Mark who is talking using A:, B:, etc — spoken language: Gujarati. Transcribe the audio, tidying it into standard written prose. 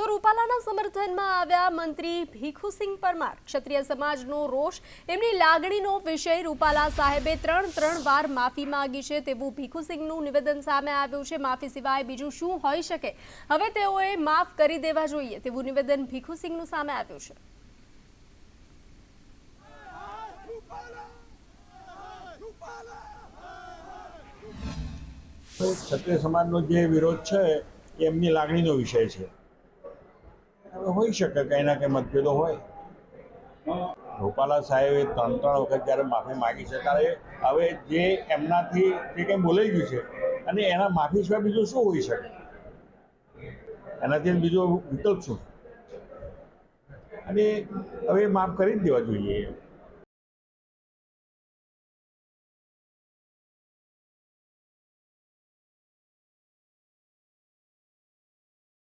A: તો રૂપાલાના સમર્થનમાં આવ્યા મંત્રી ભીખુસિંહ પરમાર। ક્ષત્રિય સમાજનો રોષ, એમની લાગણીનો વિષય। રૂપાલા સાહેબે ત્રણ વાર માફી માંગી છે તેવું ભીખુસિંહનું નિવેદન સામે આવ્યું છે। માફી સિવાય બીજું શું હોઈ શકે? હવે તેઓએ માફ કરી દેવા જોઈએ તેવું નિવેદન ભીખુસિંહનું સામે આવ્યું છે।
B: ક્ષત્રિય સમાજનો જે વિરોધ છે એ એમની લાગણીનો વિષય છે। હવે હોઈ શકે કંઈ ના કંઈ મતભેદો હોય। રૂપાલા સાહેબે ત્રણ વખત જ્યારે માફી માગી છે ત્યારે હવે જે એમનાથી જે કંઈ બોલાઈ ગયું છે અને એના માફી સિવાય બીજું શું હોઈ શકે? એનાથી બીજો વિકલ્પ શું? અને હવે માફ કરી જ દેવા જોઈએ।